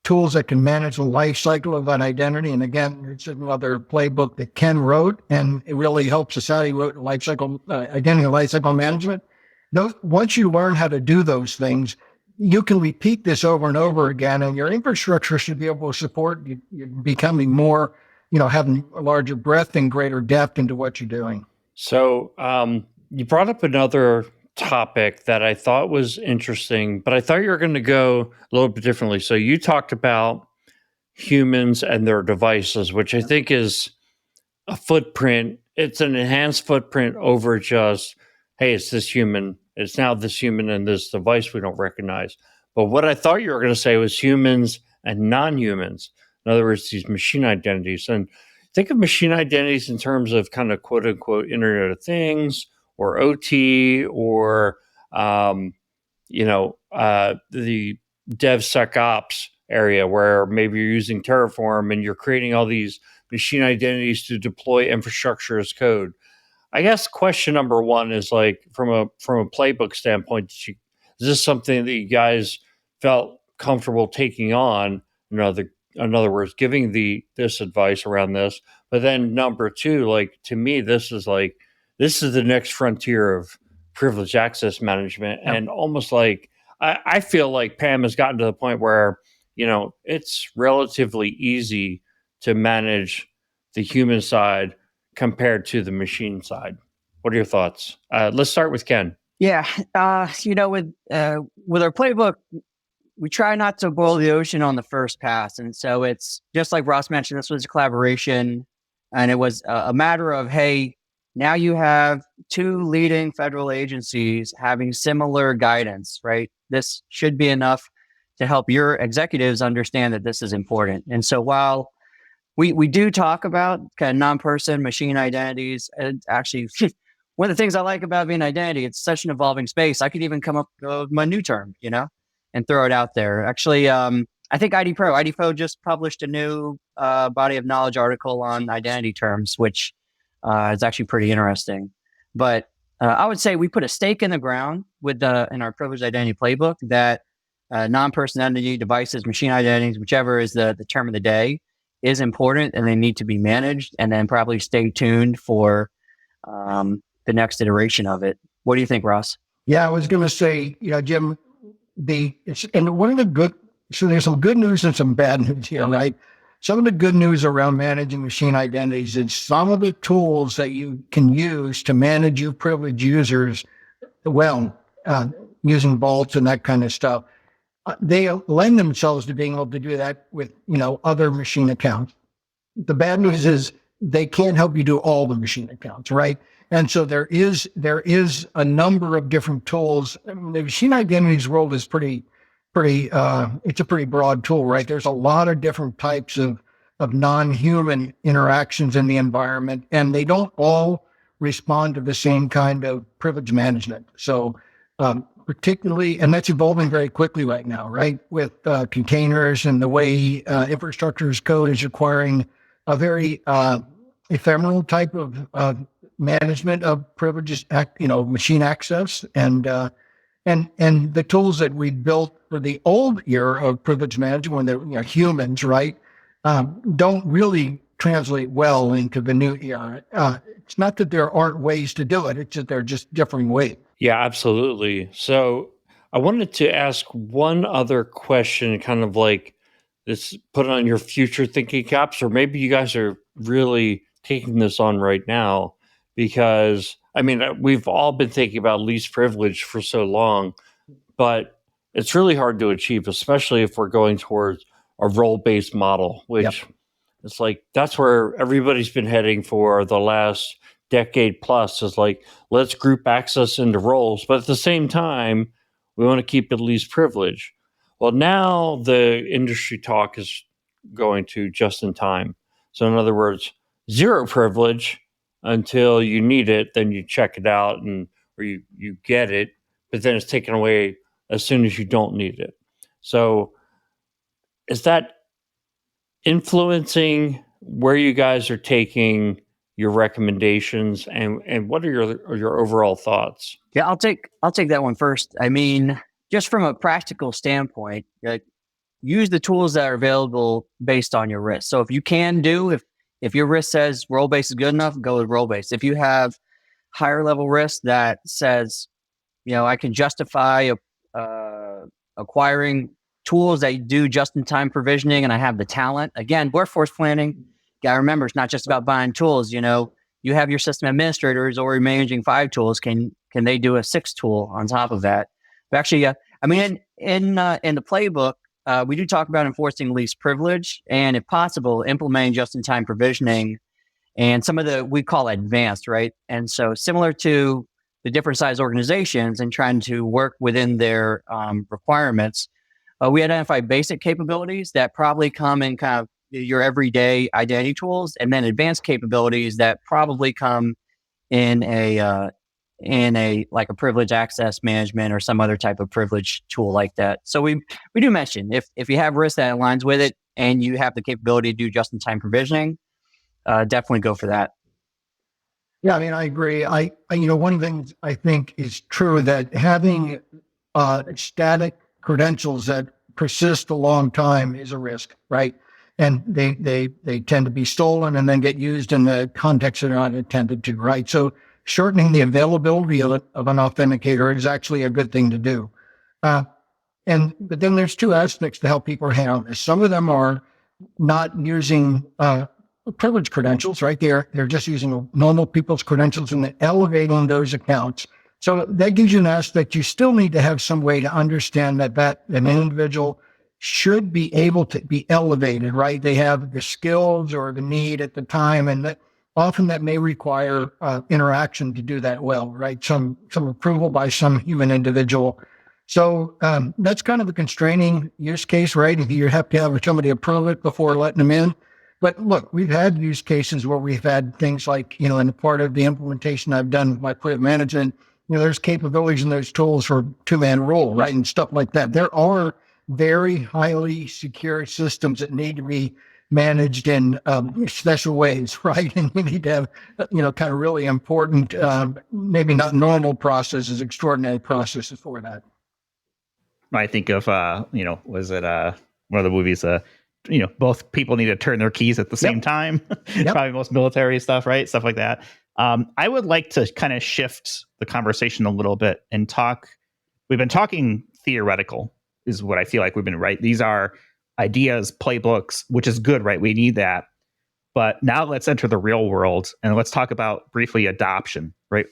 tools that can manage the life cycle of that identity. And again, it's another playbook that Ken wrote, and it really helps us out. He wrote identity lifecycle management. Once you learn how to do those things, you can repeat this over and over again, and your infrastructure should be able to support you becoming more, having a larger breadth and greater depth into what you're doing. So you brought up another topic that I thought was interesting, but I thought you were going to go a little bit differently. So you talked about humans and their devices, which I think is a footprint. It's an enhanced footprint over just, hey, it's this human. It's now this human and this device we don't recognize. But what I thought you were going to say was humans and non-humans. In other words, these machine identities. And think of machine identities in terms of kind of quote unquote Internet of Things or OT or, the DevSecOps area where maybe you're using Terraform and you're creating all these machine identities to deploy infrastructure as code. I guess question number one is like from a playbook standpoint, is this something that you guys felt comfortable taking on? In other words, giving this advice around this. But then number two, like to me, this is the next frontier of privileged access management, and almost like I feel like PAM has gotten to the point where it's relatively easy to manage the human side compared to the machine side. What are your thoughts? Let's start with Ken. Yeah, with our playbook, we try not to boil the ocean on the first pass, and so it's just like Ross mentioned. This was a collaboration, and it was a matter of, hey, now you have two leading federal agencies having similar guidance, right? This should be enough to help your executives understand that this is important. And so while we do talk about kind of non-person machine identities, and actually one of the things I like about being identity, it's such an evolving space. I could even come up with my new term, and throw it out there. Actually, I think ID Pro just published a new body of knowledge article on identity terms, which is actually pretty interesting. But I would say we put a stake in the ground in our privileged identity playbook that non-person entity devices, machine identities, whichever is the term of the day, is important and they need to be managed, and then probably stay tuned for the next iteration of it. What do you think, Ross? Yeah, I was going to say, Jim, so there's some good news and some bad news here, right? Some of the good news around managing machine identities is some of the tools that you can use to manage your privileged users, using vaults and that kind of stuff, they lend themselves to being able to do that with, other machine accounts. The bad news is they can't help you do all the machine accounts, right? And so there is a number of different tools. I mean, the machine identities world is it's a pretty broad tool, right? There's a lot of different types of non-human interactions in the environment, and they don't all respond to the same kind of privilege management. So particularly, and that's evolving very quickly right now, right? With containers and the way infrastructure as code is requiring a very ephemeral type of management of privileges, machine access, and the tools that we built for the old era of privilege management, when they're humans, right, don't really translate well into the new era. It's not that there aren't ways to do it; it's that they're just different ways. Yeah, absolutely. So I wanted to ask one other question, kind of like this, put on your future thinking caps, or maybe you guys are really taking this on right now, because I mean, we've all been thinking about least privilege for so long, but it's really hard to achieve, especially if we're going towards a role-based model, which it's like that's where everybody's been heading for the last decade plus, is like, let's group access into roles, but at the same time, we want to keep it least privilege. Well, now the industry talk is going to just in time. So in other words, zero privilege until you need it, then you check it out or you get it, but then it's taken away as soon as you don't need it. So is that influencing where you guys are taking your recommendations, and what are your overall thoughts? Yeah, I'll take that one first. I mean, just from a practical standpoint, use the tools that are available based on your risk. So if you can if your risk says role based is good enough, go with role based. If you have higher level risk that says, I can justify acquiring tools that do just in time provisioning, and I have the talent. Again, workforce planning. Gotta remember, it's not just about buying tools. You have your system administrators already managing 5 tools. Can they do a 6th tool on top of that? But actually, I mean, in the playbook, we do talk about enforcing least privilege and, if possible, implementing just-in-time provisioning and some of we call advanced, right? And so similar to the different size organizations and trying to work within their requirements, we identify basic capabilities that probably come in kind of your everyday identity tools, and then advanced capabilities that probably come in a like a privilege access management or some other type of privilege tool like that. So we do mention if you have risk that aligns with it and you have the capability to do just-in-time provisioning, definitely go for that. Yeah, I mean, I agree. One of the things I think is true, that having static credentials that persist a long time is a risk, right? And they tend to be stolen and then get used in the context they're not intended to, right? So shortening the availability of an authenticator is actually a good thing to do. But then there's 2 aspects to help people handle this. Some of them are not using privileged credentials, right? They're just using normal people's credentials and elevating those accounts. So that gives you an aspect. You still need to have some way to understand that an individual should be able to be elevated, right? They have the skills or the need at the time, and that often that may require interaction to do that well, right? Some approval by some human individual. So that's kind of a constraining use case, right? If you have to have somebody approve it before letting them in. But look, we've had use cases where we've had things like, in part of the implementation I've done with my project management, there's capabilities in those tools for 2-man rule, right? And stuff like that. There are very highly secure systems that need to be managed in special ways, right? And you need to have, kind of really important, maybe not normal processes, extraordinary processes for that. I think of, was it one of the movies, both people need to turn their keys at the same time. Probably most military stuff, right? Stuff like that. I would like to kind of shift the conversation a little bit and talk. We've been talking theoretical, is what I feel like we've been, right? These are ideas, playbooks, which is good, right? We need that. But now let's enter the real world and let's talk about briefly adoption, right?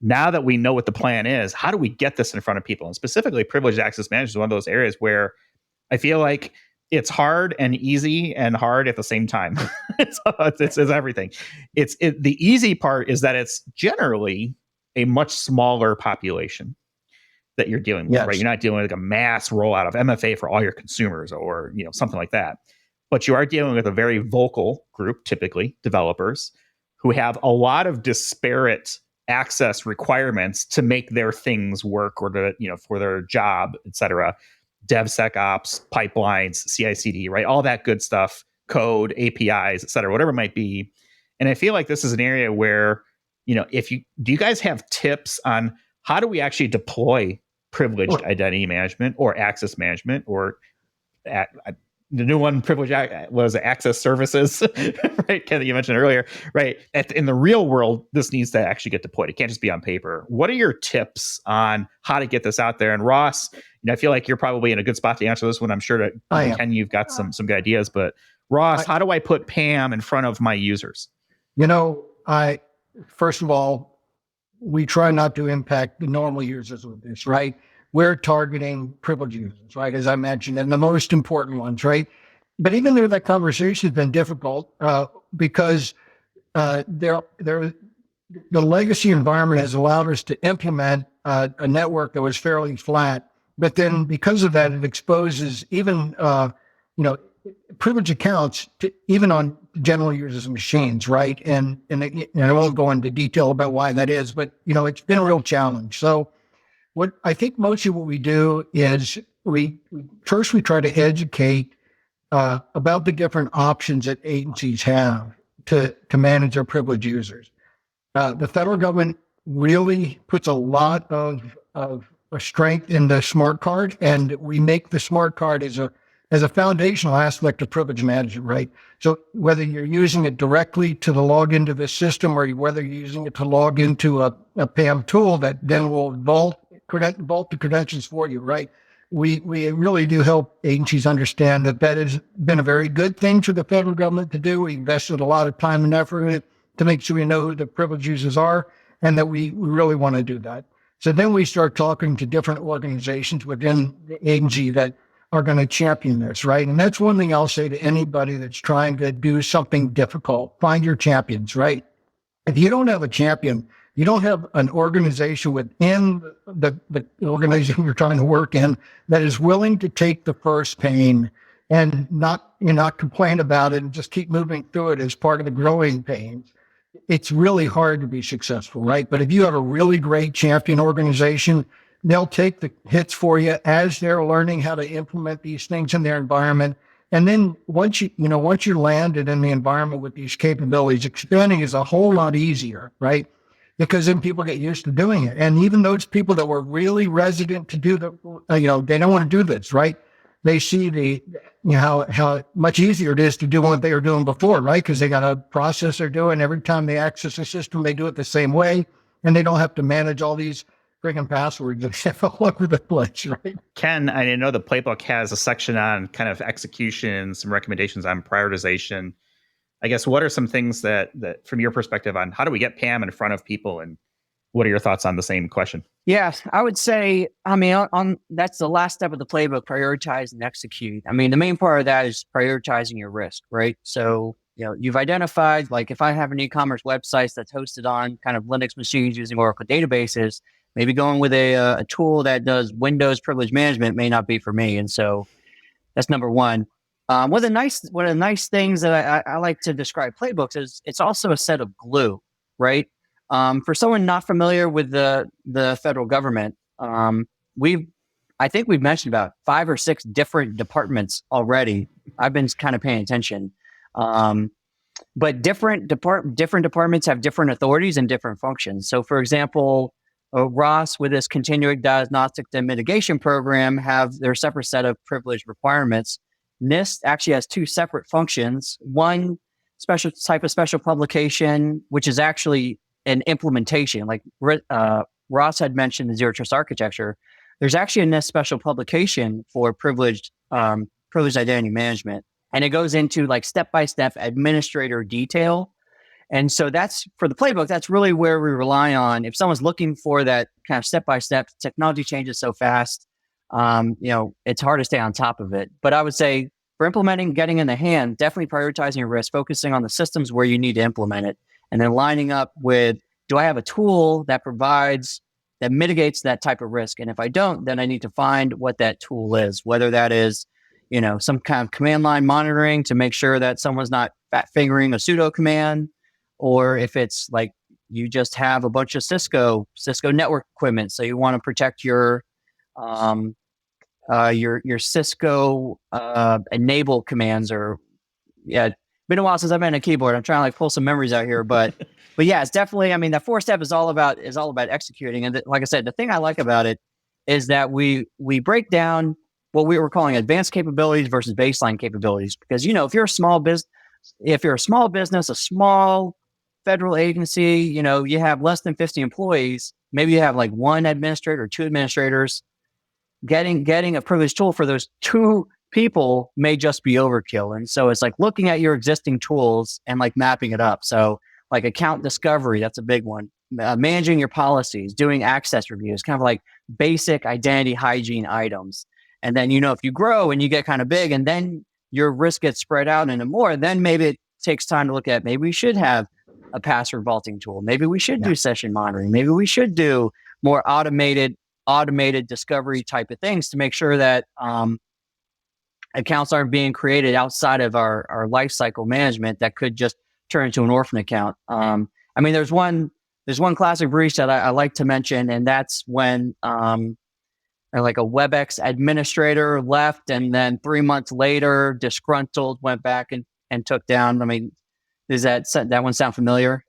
Now that we know what the plan is, how do we get this in front of people? And specifically, privileged access management is one of those areas where I feel like it's hard and easy and hard at the same time. it's everything. The easy part is that it's generally a much smaller population that you're dealing with, right? You're not dealing with like a mass rollout of MFA for all your consumers or, something like that. But you are dealing with a very vocal group, typically developers, who have a lot of disparate access requirements to make their things work or to, for their job, et cetera. DevSecOps, pipelines, CI/CD, right? All that good stuff, code, APIs, et cetera, whatever it might be. And I feel like this is an area where, do you guys have tips on how do we actually deploy privileged identity management or access management or the new one, was access services, right? Ken, that you mentioned earlier, right? In the real world, this needs to actually get deployed. It can't just be on paper. What are your tips on how to get this out there? And Ross, I feel like you're probably in a good spot to answer this one. I'm sure that Ken, you've got some good ideas. But Ross, how do I put PAM in front of my users? First of all, we try not to impact the normal users with this, right? We're targeting privileged users, right? As I mentioned, and the most important ones, right? But even though that conversation has been difficult, because the legacy environment has allowed us to implement a network that was fairly flat. But then because of that, it exposes even, privileged accounts to even on general users' machines, right? And I won't go into detail about why that is, but, it's been a real challenge. So, what I think mostly what we do is we try to educate about the different options that agencies have to manage their privileged users. The federal government really puts a lot of strength in the smart card, and we make the smart card as a foundational aspect of privilege management, right? So whether you're using it directly to the login to the system or whether you're using it to log into a PAM tool that then will vault the credentials for you, right? We really do help agencies understand that has been a very good thing for the federal government to do. We invested a lot of time and effort in it to make sure we know who the privileged users are and that we really want to do that. So then we start talking to different organizations within the agency that are going to champion this, right? And that's one thing I'll say to anybody that's trying to do something difficult. Find your champions, right? If you don't have a champion, you don't have an organization within the organization you're trying to work in that is willing to take the first pain and not complain about it and just keep moving through it as part of the growing pains. It's really hard to be successful, right? But if you have a really great champion organization, they'll take the hits for you as they're learning how to implement these things in their environment. And then once you landed in the environment with these capabilities, expanding is a whole lot easier, right? Because then people get used to doing it. And even those people that were really resident to do they don't want to do this, right? They see how much easier it is to do what they were doing before, right? Because they got a process they're doing. Every time they access the system, they do it the same way. And they don't have to manage all these freaking passwords that have all over the place, right? Ken, I know the playbook has a section on kind of execution, some recommendations on prioritization. I guess, what are some things that from your perspective on how do we get PAM in front of people, and what are your thoughts on the same question? Yeah, I would say, on that's the last step of the playbook, prioritize and execute. The main part of that is prioritizing your risk, right? So, you've identified, like if I have an e-commerce website that's hosted on kind of Linux machines using Oracle databases, maybe going with a tool that does Windows privilege management may not be for me. And so that's number one. One of the nice things that I like to describe playbooks is it's also a set of glue, right? For someone not familiar with the federal government, I think we've mentioned about 5 or 6 different departments already. I've been kind of paying attention. But different departments have different authorities and different functions. So for example, Ross with his continuing diagnostics and mitigation program have their separate set of privilege requirements. NIST actually has 2 separate functions. One special type of special publication, which is actually an implementation. Like Ross had mentioned the Zero Trust architecture. There's actually a NIST special publication for privileged identity management. And it goes into like step-by-step administrator detail. And so that's for the playbook, that's really where we rely on. If someone's looking for that kind of step-by-step, technology changes so fast, it's hard to stay on top of it. But I would say for implementing, getting in the hand, definitely prioritizing your risk, focusing on the systems where you need to implement it, and then lining up with, do I have a tool that mitigates that type of risk? And if I don't, then I need to find what that tool is, whether that is, some kind of command line monitoring to make sure that someone's not fat fingering a pseudo command, or if it's like you just have a bunch of Cisco network equipment. So you want to protect your Cisco enable commands, or been a while since I've been on a keyboard. I'm trying to like pull some memories out here, but yeah, it's definitely, I mean, that 4-step is all about executing. And like I said, the thing I like about it is that we break down what we were calling advanced capabilities versus baseline capabilities. Because, if you're a small business, a small federal agency, you have less than 50 employees, maybe you have like one administrator or two administrators, getting a privileged tool for those two people may just be overkill. And so it's like looking at your existing tools and like mapping it up. So like account discovery, that's a big one. Managing your policies, doing access reviews, kind of like basic identity hygiene items. And then, if you grow and you get kind of big and then your risk gets spread out into more, then maybe it takes time to look at, maybe we should have a password vaulting tool. Maybe we should do session monitoring. Maybe we should do more automated discovery type of things to make sure that accounts aren't being created outside of our lifecycle management that could just turn into an orphan account. I mean, there's one classic breach that I like to mention, and that's when like a WebEx administrator left, and then 3 months later, disgruntled, went back and took down. I mean, does that one sound familiar?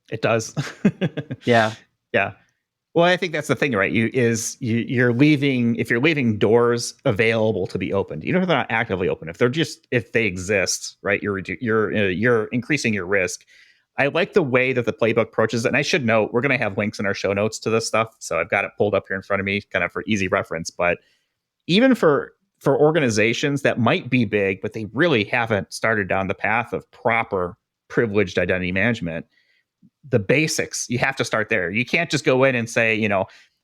It does. Yeah. Yeah. Well, I think that's the thing, right? You're leaving, if you're leaving doors available to be opened, even if they're not actively open, if they exist, right? You're increasing your risk. I like the way that the playbook approaches it. And I should note, we're going to have links in our show notes to this stuff. So I've got it pulled up here in front of me, kind of for easy reference. But even for organizations that might be big, but they really haven't started down the path of proper privileged identity management, the basics, you have to start there. You can't just go in and say,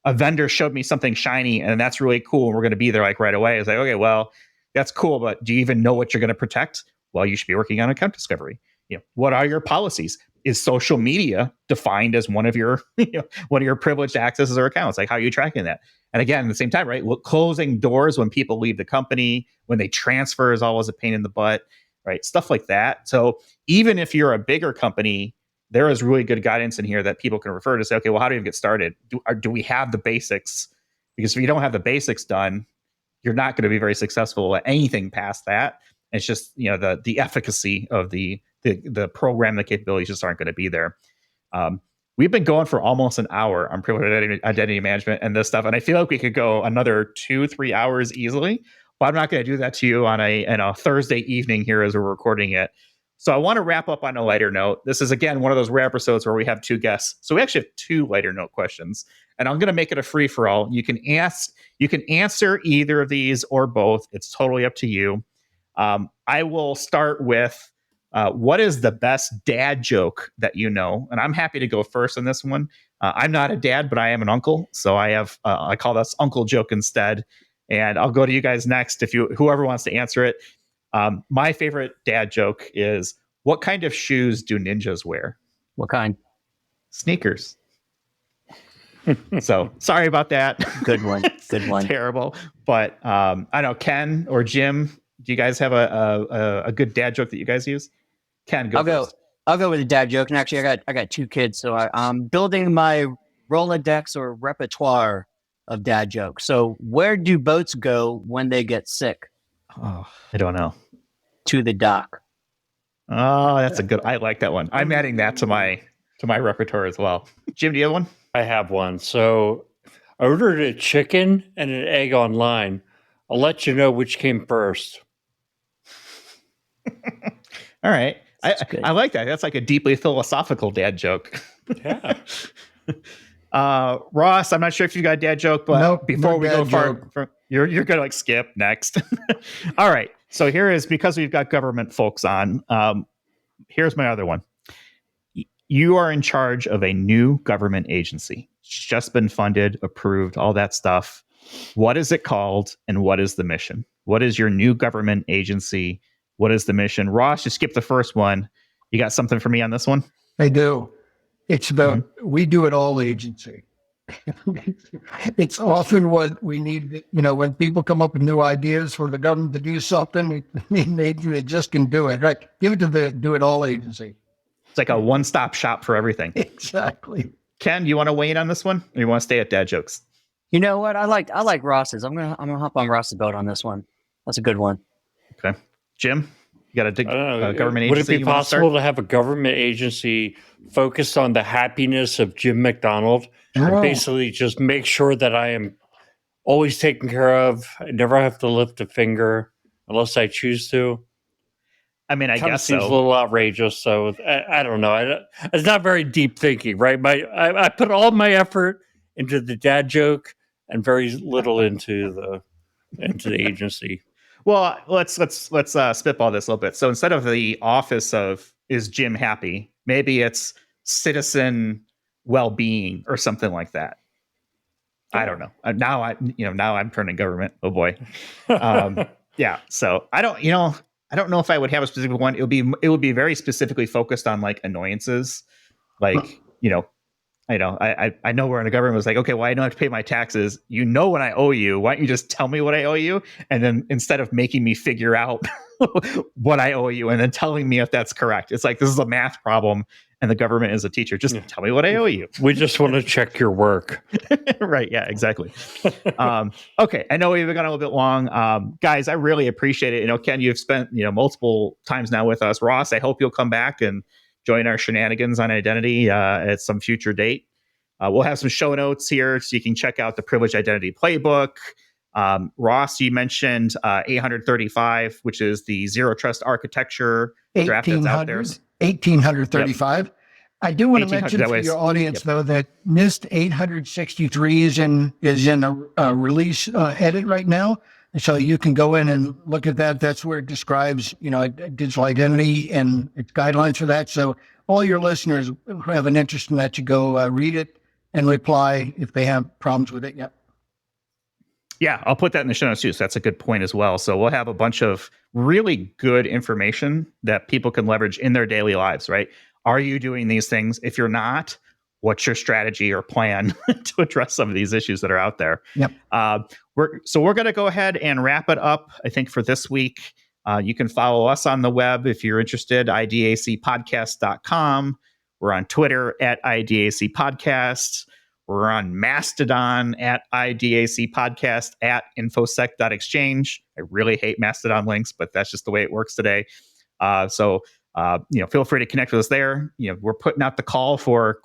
a vendor showed me something shiny and that's really cool and we're going to be there like right away. It's like, okay, well, that's cool, but do you even know what you're going to protect? Well, you should be working on account discovery. What are your policies? Is social media defined as one of your one of your privileged accesses or accounts? Like, how are you tracking that? And again, at the same time, right, closing doors when people leave the company, when they transfer is always a pain in the butt, right? Stuff like that. So even if you're a bigger company, there is really good guidance in here that people can refer to say, okay, well, how do you get started? Do we have the basics? Because if you don't have the basics done, you're not going to be very successful at anything past that. It's just, the efficacy of the program, the capabilities just aren't going to be there. We've been going for almost an hour on privileged identity management and this stuff. And I feel like we could go another 2-3 hours easily, but I'm not going to do that to you on a Thursday evening here as we're recording it. So I want to wrap up on a lighter note. This is, again, one of those rare episodes where we have two guests. So we actually have two lighter note questions, and I'm going to make it a free for all. You can answer either of these or both. It's totally up to you. I will start with what is the best dad joke that you know? And I'm happy to go first on this one. I'm not a dad, but I am an uncle. So I have, I call this uncle joke instead. And I'll go to you guys next if whoever wants to answer it. My favorite dad joke is, what kind of shoes do ninjas wear? What kind? Sneakers. So sorry about that. Good one. Good one. Terrible. But I don't know, Ken or Jim, do you guys have a good dad joke that you guys use? Ken, go first. I'll go with a dad joke. And actually, I got two kids, so I'm building my Rolodex or repertoire of dad jokes. So where do boats go when they get sick? Oh, I don't know. To the dock. Oh, that's a good. I like that one. I'm adding that to my repertoire as well. Jim, do you have one? I have one. So I ordered a chicken and an egg online. I'll let you know which came first. All right. I like that. That's like a deeply philosophical dad joke. Yeah. Ross, I'm not sure if you got a dad joke, but Nope, before no we go dad far, joke. you're going to like skip next. All right. So here is, because we've got government folks on, here's my other one. You are in charge of a new government agency. It's just been funded, approved, all that stuff. What is it called and what is the mission? What is your new government agency? What is the mission? Ross, you skipped the first one. You got something for me on this one? I do. It's the we do it all agency. It's often what we need, when people come up with new ideas for the government to do something, they just can do it. Right? Give it to the do it all agency. It's like a one-stop shop for everything. Exactly. Ken, you want to weigh in on this one, or you want to stay at dad jokes? You know what? I like Ross's. I'm gonna hop on Ross's boat on this one. That's a good one. Okay, Jim, you got a government agency? Would it be possible to have a government agency focused on the happiness of Jim McDonald and basically just make sure that I am always taken care of? I never have to lift a finger unless I choose to. I mean, I guess seems a little outrageous. So I don't know. It's not very deep thinking, right? I put all my effort into the dad joke and very little into the agency. Well, let's spitball this a little bit. So instead of the office of is Jim happy, maybe it's citizen well-being or something like that. I don't know. Now I'm turning government. Oh boy. Yeah. So I don't know if I would have a specific one. It would be very specifically focused on like annoyances, like I know we're in a government was like, okay, well, I don't have to pay my taxes. You know what I owe you. Why don't you just tell me what I owe you? And then instead of making me figure out what I owe you and then telling me if that's correct, it's like, this is a math problem and the government is a teacher. Just tell me what I owe you. We just want to check your work. Right. Yeah, exactly. Okay. I know we've gone a little bit long. Guys, I really appreciate it. Ken, you've spent, multiple times now with us. Ross, I hope you'll come back and join our shenanigans on identity at some future date. We'll have some show notes here so you can check out the Privileged Identity Playbook. Ross, you mentioned 835, which is the Zero Trust Architecture draft that's out there. 1835. Yep. I do want to mention for your audience, though, that NIST 863 is in a release edit right now. So you can go in and look at that. That's where it describes, digital identity and its guidelines for that. So all your listeners who have an interest in that should go read it and reply if they have problems with it. Yep. Yeah, I'll put that in the show notes too. So that's a good point as well. So we'll have a bunch of really good information that people can leverage in their daily lives, right? Are you doing these things? If you're not, what's your strategy or plan to address some of these issues that are out there? Yep. We're going to go ahead and wrap it up, I think, for this week. You can follow us on the web if you're interested, idacpodcast.com. We're on Twitter at IDAC Podcast. We're on Mastodon at IDAC Podcast at infosec.exchange. I really hate Mastodon links, but that's just the way it works today. So feel free to connect with us there. We're putting out the call for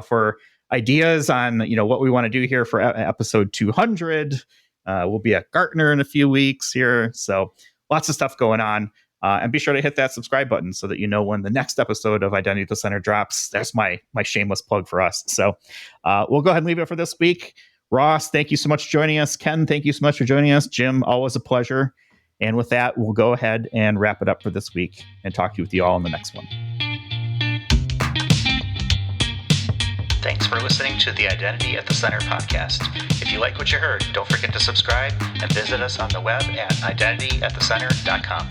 for ideas on, what we want to do here for episode 200. We'll be at Gartner in a few weeks here. So lots of stuff going on. And be sure to hit that subscribe button so that you know when the next episode of Identity at the Center drops. That's my shameless plug for us. So we'll go ahead and leave it for this week. Ross, thank you so much for joining us. Ken, thank you so much for joining us. Jim, always a pleasure. And with that, we'll go ahead and wrap it up for this week and talk to you with you all in the next one. Thanks for listening to the Identity at the Center podcast. If you like what you heard, don't forget to subscribe and visit us on the web at identityatthecenter.com.